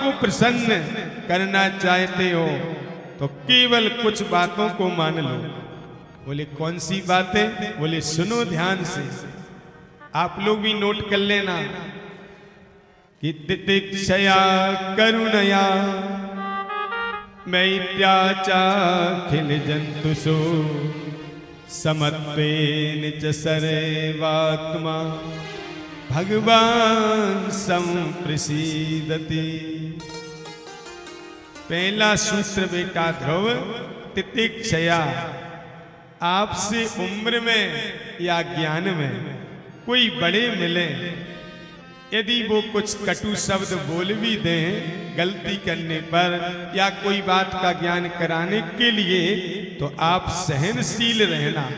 को प्रसन्न करना चाहते हो तो केवल कुछ बातों को मान लो। बोले कौन सी बातें? बोले सुनो ध्यान से, आप लोग भी नोट कर लेना कि तितिक्षया करुणया मैत्याचाखिल जंतुषु समत्वेन च सर्वात्मा भगवान संप्रसीदति। पहला सूत्र बेटा ध्रुव, तितिक्षया, आपसे उम्र में या ज्ञान में कोई बड़े मिले, यदि वो कुछ कटु शब्द बोल भी दें गलती करने पर या कोई बात का ज्ञान कराने के लिए, तो आप सहनशील रहना,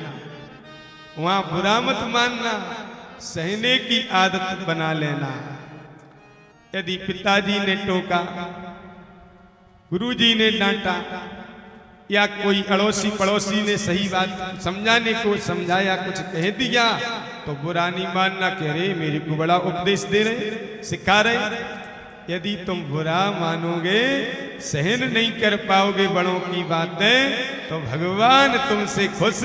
वहां बुरा मत मानना, सहने की आदत बना लेना। यदि पिताजी ने टोका, गुरुजी ने डांटा या कोई अड़ोसी पड़ोसी ने सही बात समझाने को समझाया, कुछ कह दिया, तो बुरा नहीं मानना कि अरे मेरे को बड़ा उपदेश दे रहे, सिखा रहे। यदि तुम बुरा मानोगे, सहन नहीं कर पाओगे बड़ों की बातें, तो भगवान तुमसे खुश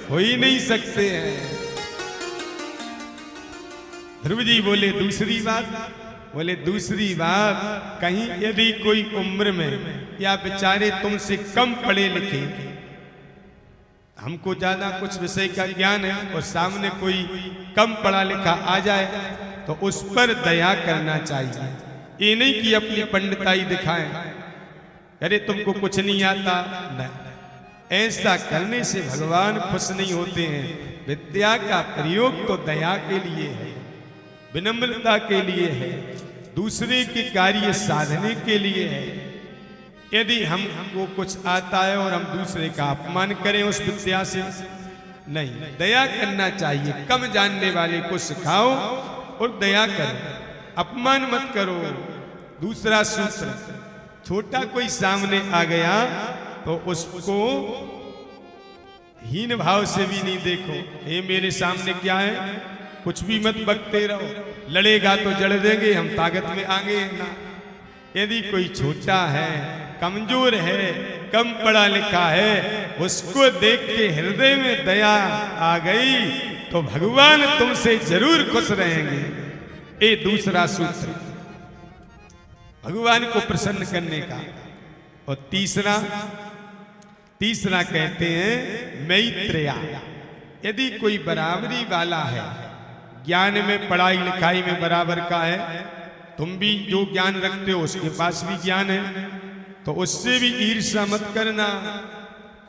हो ही नहीं सकते हैं। ध्रुव जी बोले दूसरी बात, बोले दूसरी बात, कहीं यदि कोई उम्र में या बेचारे तुमसे कम पढ़े लिखे, हमको ज्यादा कुछ विषय का ज्ञान है और सामने कोई कम पढ़ा लिखा आ जाए, तो उस पर दया करना चाहिए। ये नहीं कि अपनी पंडिताई दिखाएं, अरे तुमको कुछ नहीं आता, नहीं। ऐसा करने से भगवान खुश नहीं होते हैं। विद्या का प्रयोग तो दया के लिए है, विनम्रता के लिए है, दूसरे के कार्य साधने के लिए है। यदि हमको कुछ आता है और हम दूसरे का अपमान करें उस विद्या से, नहीं, दया करना चाहिए। कम जानने वाले को सिखाओ और दया करो, अपमान मत करो। दूसरा सूत्र, छोटा कोई सामने आ गया तो उसको हीन भाव से भी नहीं देखो, ये मेरे सामने क्या है, कुछ भी मत बकते रहो, लड़ेगा तो जड़ देंगे, हम ताकत में आगे ना। यदि कोई छोटा है, कमजोर है, कम पढ़ा लिखा है, उसको देख के हृदय में दया आ गई तो भगवान तुमसे जरूर खुश रहेंगे। ये दूसरा सूत्र भगवान को प्रसन्न करने का। और तीसरा कहते हैं मैत्रेया। यदि कोई बराबरी वाला है, ज्ञान में पढ़ाई लिखाई में बराबर का है, तुम भी जो ज्ञान रखते हो उसके पास भी ज्ञान है, तो उससे भी ईर्ष्या मत करना,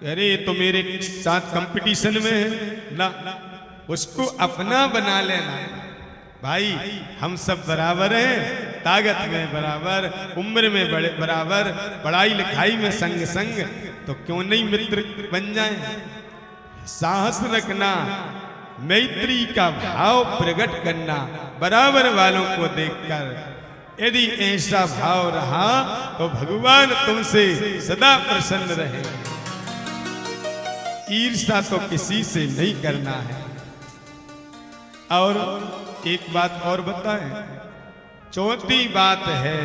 अरे ये तो मेरे साथ कंपटीशन में है ना, उसको अपना बना लेना। भाई हम सब बराबर हैं, ताकत में बराबर, उम्र में बराबर, पढ़ाई लिखाई में संग संग, तो क्यों नहीं मित्र बन जाएं। साहस रखना, मैत्री का भाव प्रकट करना बराबर वालों को देखकर। यदि ऐसा भाव रहा तो भगवान तुमसे सदा प्रसन्न रहे। ईर्ष्या तो किसी से नहीं करना है। और एक बात और बताएं, चौथी बात है,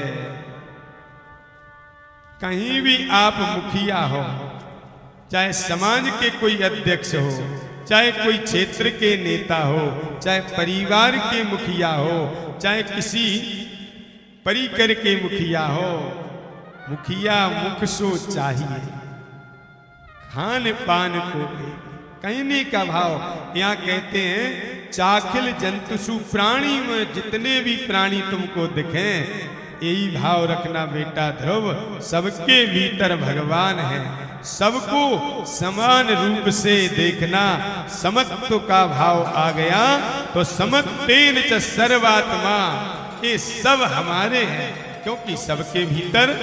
कहीं भी आप मुखिया हो, चाहे समाज के कोई अध्यक्ष हो, चाहे कोई क्षेत्र के नेता हो, चाहे परिवार के मुखिया हो, चाहे किसी परिकर के मुखिया हो, मुखिया मुख सो चाहिए, खान पान को कहने का भाव। यहाँ कहते हैं चाखिल जंतुषु, प्राणी में जितने भी प्राणी तुमको दिखें, यही भाव रखना बेटा ध्रुव। सबके भीतर भगवान है, सबको समान रूप से देखना। समत्व का भाव आ गया तो समत्वेन च सर्वात्मा, ये सब हमारे हैं, क्योंकि सबके भीतर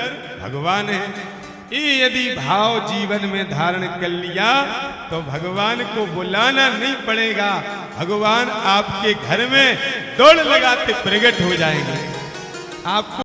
भगवान है। ये यदि भाव जीवन में धारण कर लिया तो भगवान को बुलाना नहीं पड़ेगा, भगवान आपके घर में दौड़ लगाते प्रकट हो जाएंगे। आपको